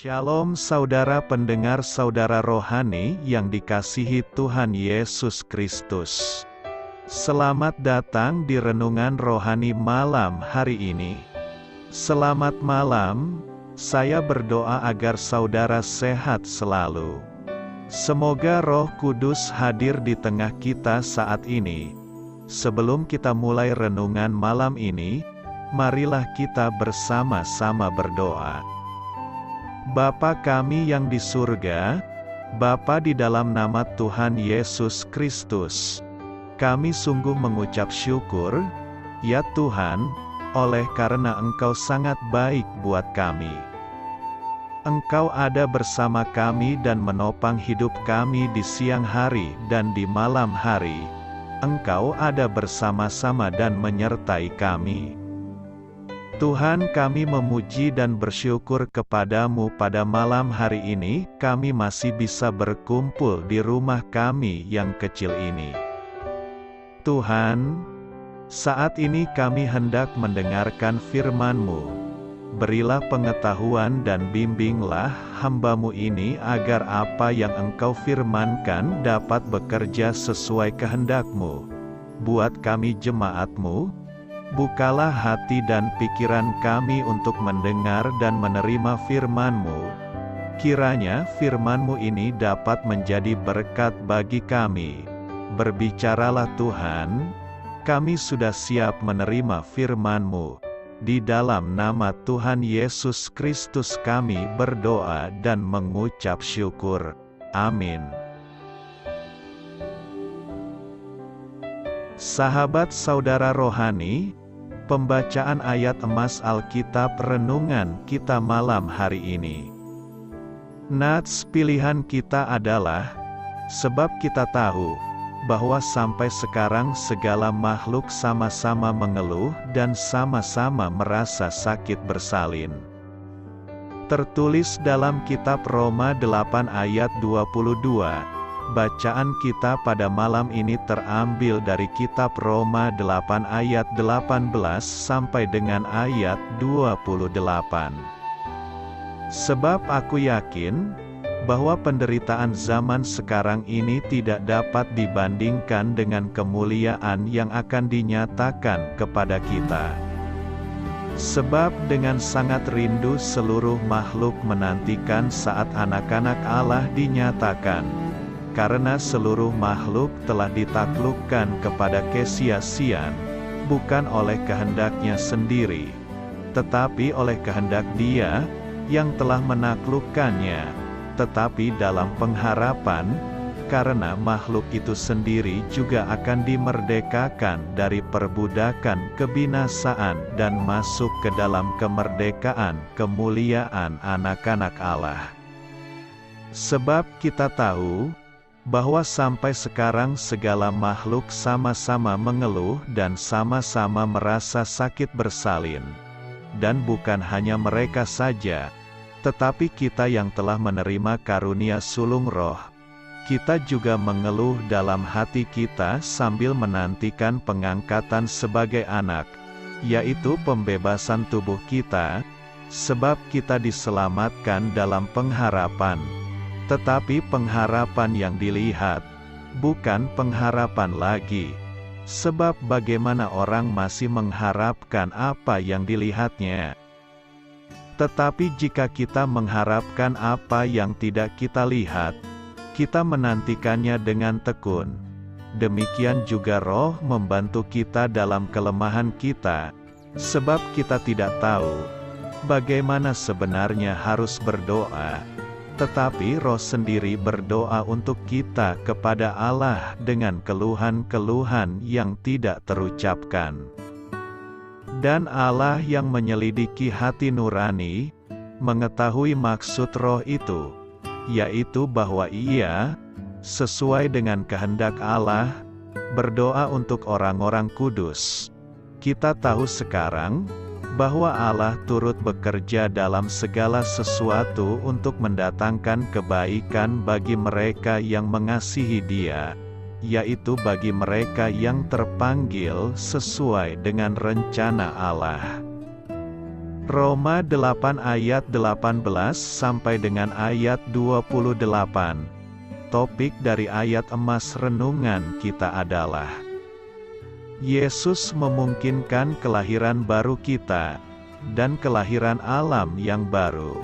Shalom saudara pendengar saudara rohani yang dikasihi Tuhan Yesus Kristus. Selamat datang di renungan rohani malam hari ini. Selamat malam, saya berdoa agar saudara sehat selalu. Semoga Roh Kudus hadir di tengah kita saat ini. Sebelum kita mulai renungan malam ini, marilah kita bersama-sama berdoa. Bapa kami yang di surga, Bapa di dalam nama Tuhan Yesus Kristus, kami sungguh mengucap syukur, ya Tuhan, oleh karena Engkau sangat baik buat kami. Engkau ada bersama kami dan menopang hidup kami di siang hari dan di malam hari. Engkau ada bersama-sama dan menyertai kami. Tuhan, kami memuji dan bersyukur kepadamu pada malam hari ini, kami masih bisa berkumpul di rumah kami yang kecil ini. Tuhan, saat ini kami hendak mendengarkan firman-Mu. Berilah pengetahuan dan bimbinglah hamba-Mu ini agar apa yang Engkau firmankan dapat bekerja sesuai kehendak-Mu. Buat kami jemaat-Mu, bukalah hati dan pikiran kami untuk mendengar dan menerima firman-Mu. Kiranya firman-Mu ini dapat menjadi berkat bagi kami. Berbicaralah Tuhan, kami sudah siap menerima firman-Mu. Di dalam nama Tuhan Yesus Kristus kami berdoa dan mengucap syukur. Amin. Sahabat saudara rohani, pembacaan ayat emas Alkitab renungan kita malam hari ini. Nats pilihan kita adalah, sebab kita tahu, bahwa sampai sekarang segala makhluk sama-sama mengeluh dan sama-sama merasa sakit bersalin. Tertulis dalam kitab Roma 8 ayat 22. Bacaan kita pada malam ini terambil dari kitab Roma 8 ayat 18 sampai dengan ayat 28. Sebab aku yakin bahwa penderitaan zaman sekarang ini tidak dapat dibandingkan dengan kemuliaan yang akan dinyatakan kepada kita. Sebab dengan sangat rindu seluruh makhluk menantikan saat anak-anak Allah dinyatakan. Karena seluruh makhluk telah ditaklukkan kepada kesia-siaan, bukan oleh kehendaknya sendiri, tetapi oleh kehendak Dia yang telah menaklukkannya, tetapi dalam pengharapan, karena makhluk itu sendiri juga akan dimerdekakan dari perbudakan kebinasaan dan masuk ke dalam kemerdekaan kemuliaan anak-anak Allah. Sebab kita tahu, bahwa sampai sekarang segala makhluk sama-sama mengeluh dan sama-sama merasa sakit bersalin. Dan bukan hanya mereka saja, tetapi kita yang telah menerima karunia sulung roh, kita juga mengeluh dalam hati kita sambil menantikan pengangkatan sebagai anak, yaitu pembebasan tubuh kita, sebab kita diselamatkan dalam pengharapan. Tetapi pengharapan yang dilihat, bukan pengharapan lagi. Sebab bagaimana orang masih mengharapkan apa yang dilihatnya? Tetapi jika kita mengharapkan apa yang tidak kita lihat, kita menantikannya dengan tekun. Demikian juga Roh membantu kita dalam kelemahan kita, sebab kita tidak tahu bagaimana sebenarnya harus berdoa. Tetapi Roh sendiri berdoa untuk kita kepada Allah dengan keluhan-keluhan yang tidak terucapkan. Dan Allah yang menyelidiki hati nurani, mengetahui maksud Roh itu, yaitu bahwa Ia, sesuai dengan kehendak Allah, berdoa untuk orang-orang kudus. Kita tahu sekarang, bahwa Allah turut bekerja dalam segala sesuatu untuk mendatangkan kebaikan bagi mereka yang mengasihi Dia, yaitu bagi mereka yang terpanggil sesuai dengan rencana Allah. Roma 8 ayat 18 sampai dengan ayat 28. Topik dari ayat emas renungan kita adalah Yesus memungkinkan kelahiran baru kita, dan kelahiran alam yang baru.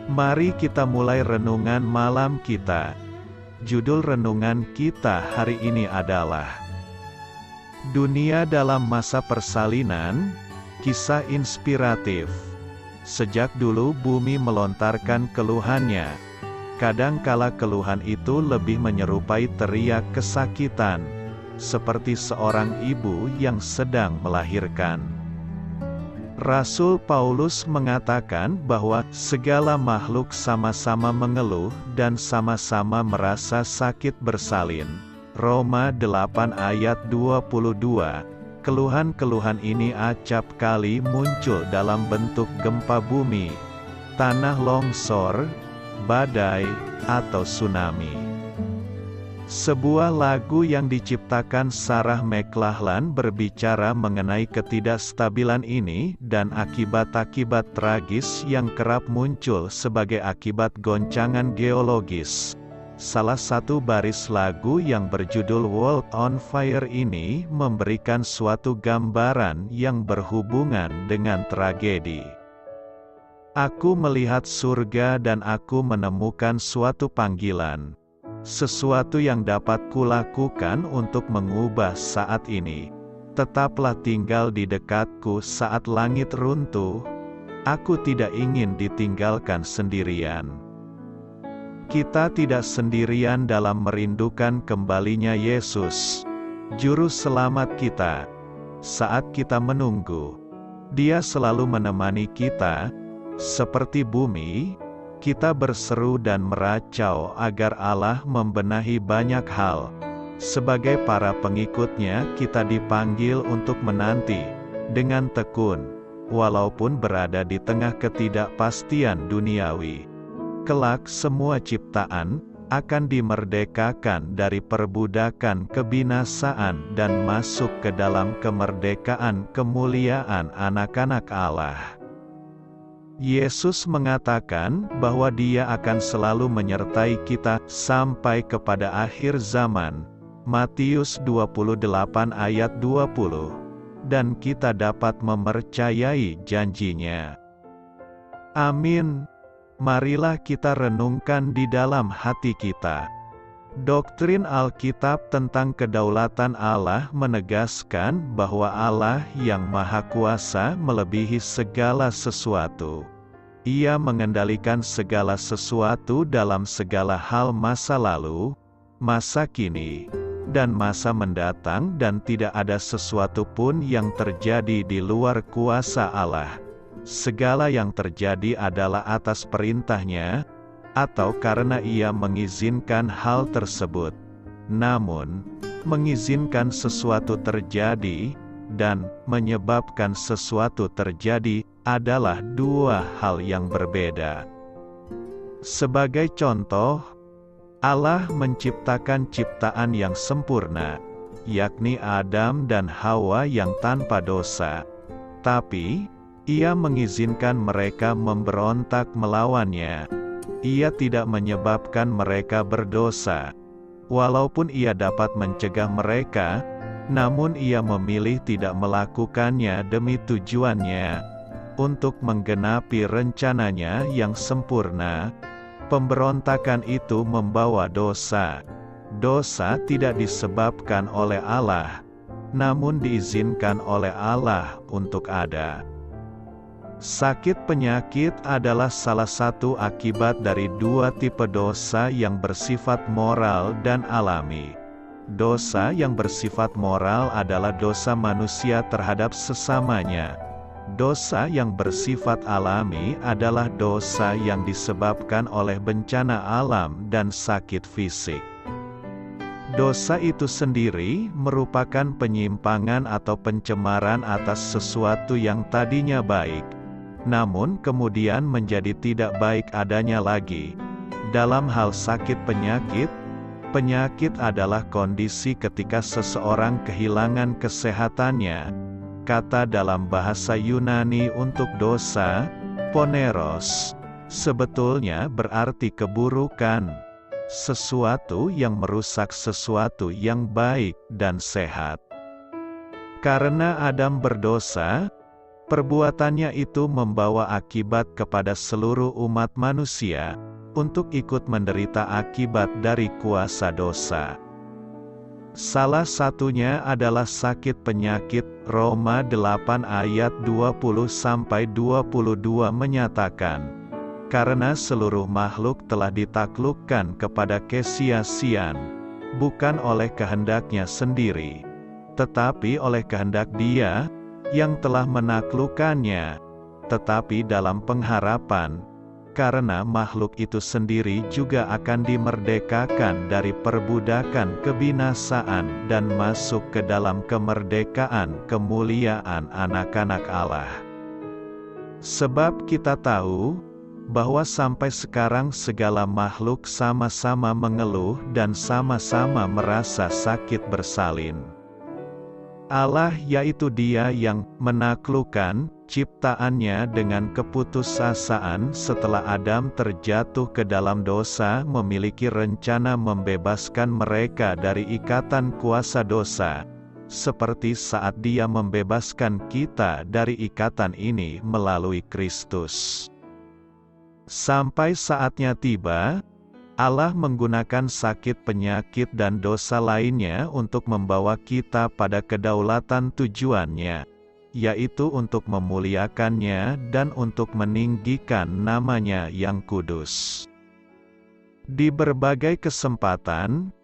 Mari kita mulai renungan malam kita. Judul renungan kita hari ini adalah Dunia dalam Masa Persalinan, Kisah Inspiratif. Sejak dulu bumi melontarkan keluhannya. Kadangkala keluhan itu lebih menyerupai teriak kesakitan, seperti seorang ibu yang sedang melahirkan. Rasul Paulus mengatakan bahwa segala makhluk sama-sama mengeluh dan sama-sama merasa sakit bersalin. Roma 8 ayat 22. Keluhan-keluhan ini acap kali muncul dalam bentuk gempa bumi, tanah longsor, badai, atau tsunami. Sebuah lagu yang diciptakan Sarah McLachlan berbicara mengenai ketidakstabilan ini dan akibat-akibat tragis yang kerap muncul sebagai akibat goncangan geologis. Salah satu baris lagu yang berjudul World on Fire ini memberikan suatu gambaran yang berhubungan dengan tragedi. Aku melihat surga dan aku menemukan suatu panggilan. Sesuatu yang dapat kulakukan untuk mengubah saat ini. Tetaplah tinggal di dekatku saat langit runtuh. Aku tidak ingin ditinggalkan sendirian. Kita tidak sendirian dalam merindukan kembalinya Yesus, Juru Selamat kita. Saat kita menunggu, Dia selalu menemani kita. Seperti bumi, kita berseru dan meracau agar Allah membenahi banyak hal. Sebagai para pengikutnya, kita dipanggil untuk menanti dengan tekun, walaupun berada di tengah ketidakpastian duniawi. Kelak semua ciptaan akan dimerdekakan dari perbudakan kebinasaan dan masuk ke dalam kemerdekaan kemuliaan anak-anak Allah. Yesus mengatakan bahwa Dia akan selalu menyertai kita sampai kepada akhir zaman. Matius 28 ayat 20. Dan kita dapat mempercayai janji-Nya. Amin. Marilah kita renungkan di dalam hati kita. Doktrin Alkitab tentang kedaulatan Allah menegaskan bahwa Allah yang Maha Kuasa melebihi segala sesuatu. Ia mengendalikan segala sesuatu dalam segala hal masa lalu, masa kini, dan masa mendatang, dan tidak ada sesuatu pun yang terjadi di luar kuasa Allah. Segala yang terjadi adalah atas perintah-Nya, atau karena Ia mengizinkan hal tersebut. Namun, mengizinkan sesuatu terjadi, dan menyebabkan sesuatu terjadi, adalah dua hal yang berbeda. Sebagai contoh, Allah menciptakan ciptaan yang sempurna, yakni Adam dan Hawa yang tanpa dosa. Tapi, Ia mengizinkan mereka memberontak melawannya. Ia tidak menyebabkan mereka berdosa. Walaupun Ia dapat mencegah mereka, namun Ia memilih tidak melakukannya demi tujuannya, untuk menggenapi rencana-Nya yang sempurna. Pemberontakan itu membawa dosa. Dosa tidak disebabkan oleh Allah, namun diizinkan oleh Allah untuk ada. Sakit penyakit adalah salah satu akibat dari dua tipe dosa yang bersifat moral dan alami. Dosa yang bersifat moral adalah dosa manusia terhadap sesamanya. Dosa yang bersifat alami adalah dosa yang disebabkan oleh bencana alam dan sakit fisik. Dosa itu sendiri merupakan penyimpangan atau pencemaran atas sesuatu yang tadinya baik, namun kemudian menjadi tidak baik adanya lagi. Dalam hal sakit penyakit, penyakit adalah kondisi ketika seseorang kehilangan kesehatannya kata dalam bahasa Yunani untuk dosa, poneros, sebetulnya berarti keburukan, sesuatu yang merusak sesuatu yang baik dan sehat. Karena Adam berdosa, perbuatannya itu membawa akibat kepada seluruh umat manusia, untuk ikut menderita akibat dari kuasa dosa. Salah satunya adalah sakit penyakit. Roma 8 ayat 20-22 menyatakan, karena seluruh makhluk telah ditaklukkan kepada kesia-siaan, bukan oleh kehendaknya sendiri, tetapi oleh kehendak Dia yang telah menaklukkannya, tetapi dalam pengharapan, karena makhluk itu sendiri juga akan dimerdekakan dari perbudakan kebinasaan dan masuk ke dalam kemerdekaan kemuliaan anak-anak Allah. Sebab kita tahu bahwa sampai sekarang segala makhluk sama-sama mengeluh dan sama-sama merasa sakit bersalin. Allah, yaitu Dia yang menaklukkan ciptaannya dengan keputusasaan setelah Adam terjatuh ke dalam dosa, memiliki rencana membebaskan mereka dari ikatan kuasa dosa, seperti saat Dia membebaskan kita dari ikatan ini melalui Kristus. Sampai saatnya tiba, Allah menggunakan sakit penyakit dan dosa lainnya untuk membawa kita pada kedaulatan tujuannya, yaitu untuk memuliakannya dan untuk meninggikan nama-Nya yang kudus. Di berbagai kesempatan,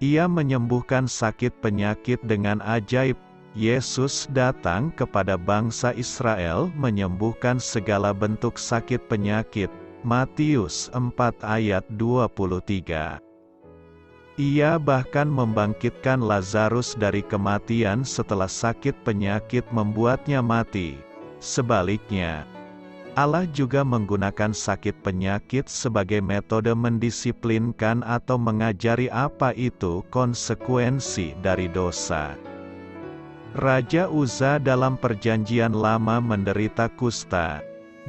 Ia menyembuhkan sakit penyakit dengan ajaib. Yesus datang kepada bangsa Israel menyembuhkan segala bentuk sakit penyakit. Matius 4 ayat 23. Ia bahkan membangkitkan Lazarus dari kematian setelah sakit penyakit membuatnya mati. Sebaliknya, Allah juga menggunakan sakit penyakit sebagai metode mendisiplinkan atau mengajari apa itu konsekuensi dari dosa. Raja Uzza dalam Perjanjian Lama menderita kusta.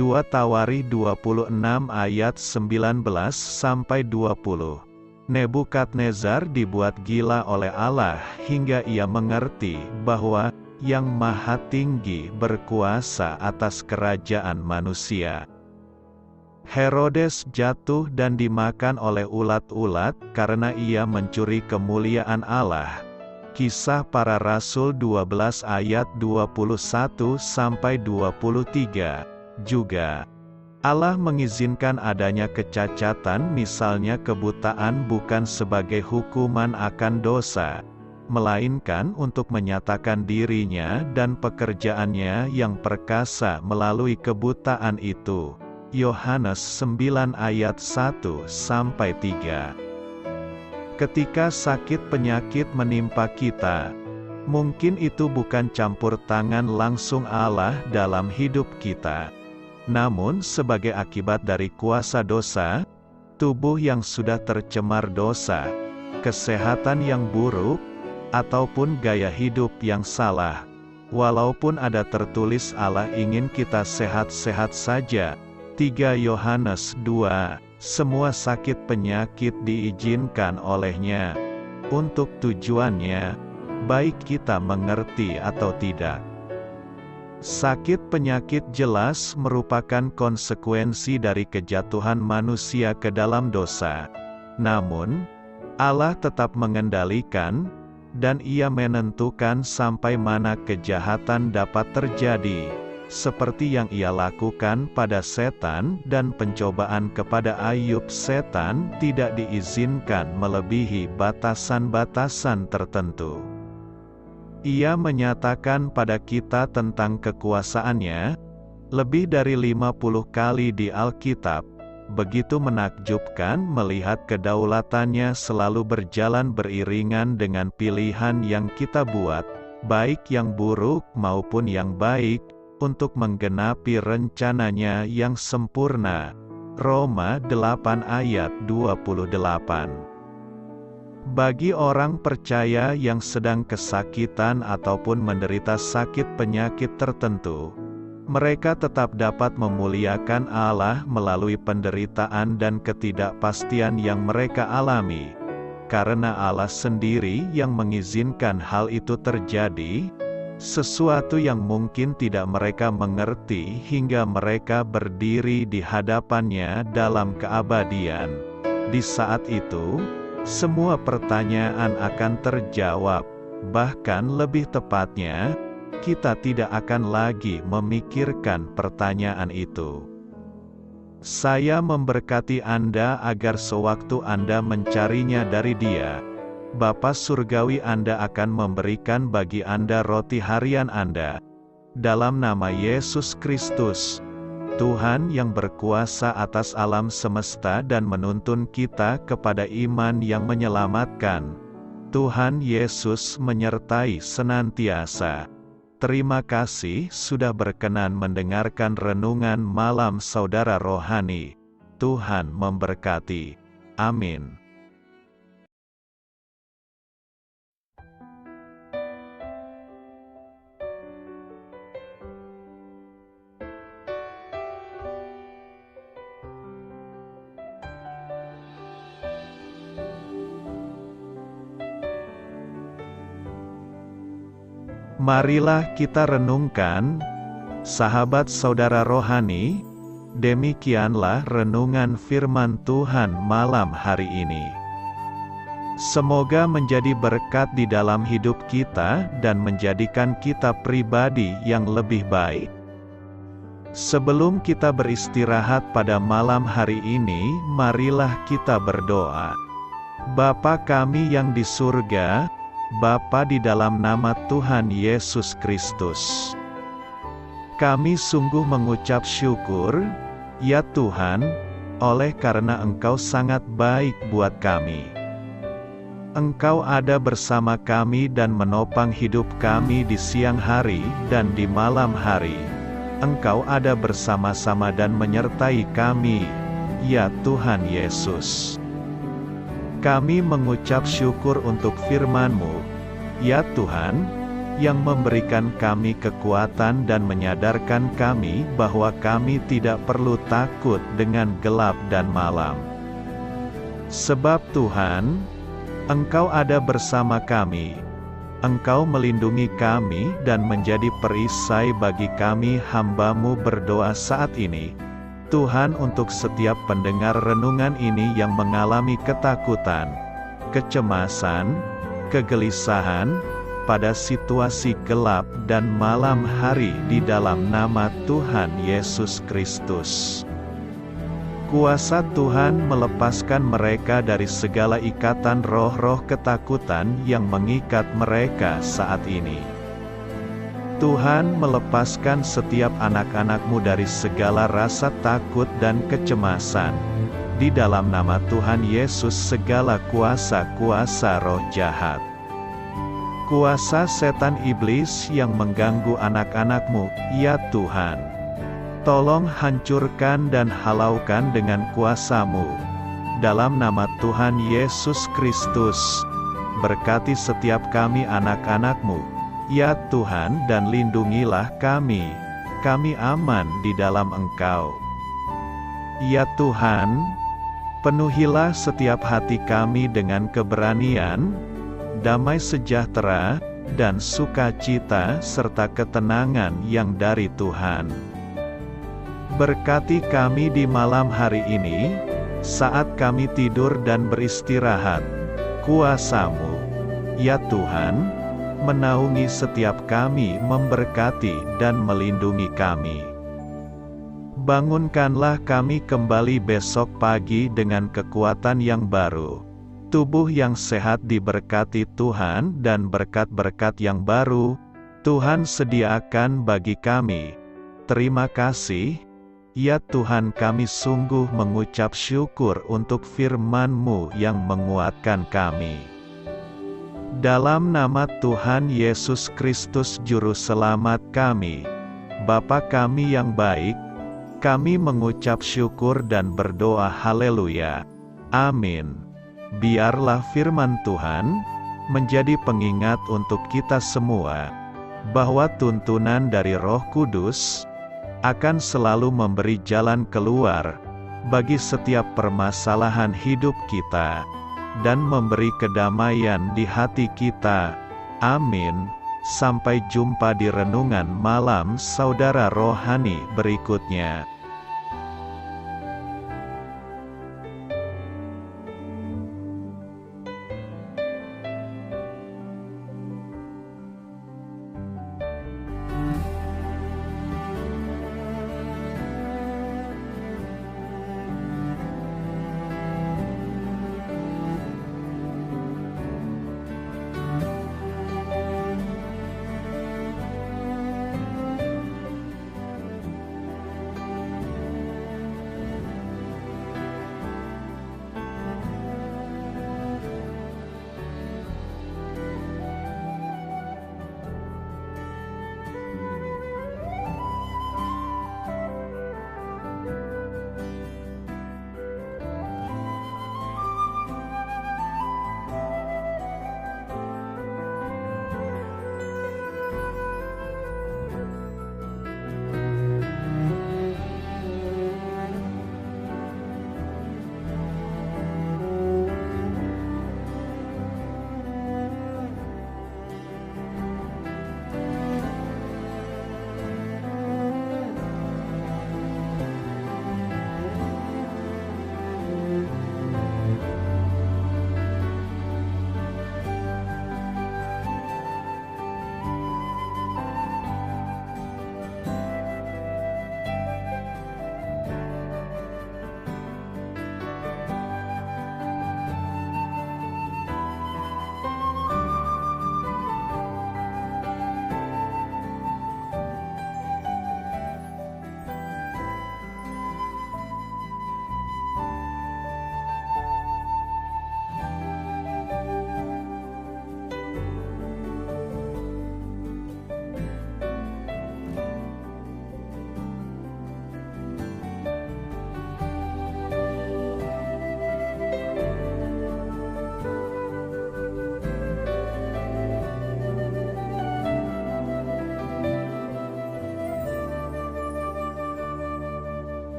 2 Tawarikh 26 ayat 19-20. Nebukadnezar dibuat gila oleh Allah hingga ia mengerti bahwa Yang Maha Tinggi berkuasa atas kerajaan manusia. Herodes jatuh dan dimakan oleh ulat-ulat karena ia mencuri kemuliaan Allah. Kisah Para Rasul 12 ayat 21-23. Juga, Allah mengizinkan adanya kecacatan, misalnya kebutaan, bukan sebagai hukuman akan dosa, melainkan untuk menyatakan dirinya dan pekerjaannya yang perkasa melalui kebutaan itu. Yohanes 9 ayat 1-3. Ketika sakit penyakit menimpa kita, mungkin itu bukan campur tangan langsung Allah dalam hidup kita. Namun sebagai akibat dari kuasa dosa, tubuh yang sudah tercemar dosa, kesehatan yang buruk, ataupun gaya hidup yang salah, walaupun ada tertulis Allah ingin kita sehat-sehat saja, 3 Yohanes 2, semua sakit penyakit diizinkan oleh-Nya, untuk tujuannya, baik kita mengerti atau tidak. Sakit penyakit jelas merupakan konsekuensi dari kejatuhan manusia ke dalam dosa. Namun, Allah tetap mengendalikan, dan Ia menentukan sampai mana kejahatan dapat terjadi, seperti yang Ia lakukan pada setan dan pencobaan kepada Ayub. Setan tidak diizinkan melebihi batasan-batasan tertentu. Ia menyatakan pada kita tentang kekuasaannya, lebih dari 50 kali di Alkitab. Begitu menakjubkan melihat kedaulatannya selalu berjalan beriringan dengan pilihan yang kita buat, baik yang buruk maupun yang baik, untuk menggenapi rencananya yang sempurna. Roma 8 ayat 28. Bagi orang percaya yang sedang kesakitan ataupun menderita sakit penyakit tertentu, mereka tetap dapat memuliakan Allah melalui penderitaan dan ketidakpastian yang mereka alami. Karena Allah sendiri yang mengizinkan hal itu terjadi, sesuatu yang mungkin tidak mereka mengerti hingga mereka berdiri di hadapannya dalam keabadian. Di saat itu, semua pertanyaan akan terjawab, bahkan lebih tepatnya, kita tidak akan lagi memikirkan pertanyaan itu. Saya memberkati Anda agar sewaktu Anda mencarinya dari Dia, Bapa Surgawi Anda akan memberikan bagi Anda roti harian Anda. Dalam nama Yesus Kristus, Tuhan yang berkuasa atas alam semesta dan menuntun kita kepada iman yang menyelamatkan, Tuhan Yesus menyertai senantiasa. Terima kasih sudah berkenan mendengarkan renungan malam saudara rohani. Tuhan memberkati. Amin. Marilah kita renungkan, sahabat saudara rohani, demikianlah renungan firman Tuhan malam hari ini. Semoga menjadi berkat di dalam hidup kita dan menjadikan kita pribadi yang lebih baik. Sebelum kita beristirahat pada malam hari ini, marilah kita berdoa. Bapa kami yang di surga, Bapa di dalam nama Tuhan Yesus Kristus, kami sungguh mengucap syukur, ya Tuhan, oleh karena Engkau sangat baik buat kami. Engkau ada bersama kami dan menopang hidup kami di siang hari dan di malam hari. Engkau ada bersama-sama dan menyertai kami, ya Tuhan Yesus. Kami mengucap syukur untuk firman-Mu, ya Tuhan, yang memberikan kami kekuatan dan menyadarkan kami bahwa kami tidak perlu takut dengan gelap dan malam. Sebab Tuhan, Engkau ada bersama kami. Engkau melindungi kami dan menjadi perisai bagi kami hamba-Mu berdoa saat ini. Tuhan, untuk setiap pendengar renungan ini yang mengalami ketakutan, kecemasan, kegelisahan, pada situasi gelap dan malam hari di dalam nama Tuhan Yesus Kristus. Kuasa Tuhan melepaskan mereka dari segala ikatan roh-roh ketakutan yang mengikat mereka saat ini. Tuhan melepaskan setiap anak-anak-Mu dari segala rasa takut dan kecemasan. Di dalam nama Tuhan Yesus segala kuasa-kuasa roh jahat, kuasa setan iblis yang mengganggu anak-anak-Mu, ya Tuhan, tolong hancurkan dan halaukan dengan kuasa-Mu. Dalam nama Tuhan Yesus Kristus, berkati setiap kami anak-anak-Mu, ya Tuhan, dan lindungilah kami aman di dalam Engkau. Ya Tuhan, penuhilah setiap hati kami dengan keberanian, damai sejahtera, dan sukacita serta ketenangan yang dari Tuhan. Berkati kami di malam hari ini, saat kami tidur dan beristirahat. Kuasa-Mu, ya Tuhan, menaungi setiap kami, memberkati dan melindungi kami. Bangunkanlah kami kembali besok pagi dengan kekuatan yang baru, tubuh yang sehat diberkati Tuhan, dan berkat-berkat yang baru Tuhan sediakan bagi kami. Terima kasih, ya Tuhan, kami sungguh mengucap syukur untuk firman-Mu yang menguatkan kami. Dalam nama Tuhan Yesus Kristus Juru Selamat kami, Bapa kami yang baik, kami mengucap syukur dan berdoa haleluya. Amin. Biarlah firman Tuhan menjadi pengingat untuk kita semua, bahwa tuntunan dari Roh Kudus akan selalu memberi jalan keluar bagi setiap permasalahan hidup kita, dan memberi kedamaian di hati kita. Amin. Sampai jumpa di renungan malam saudara rohani berikutnya.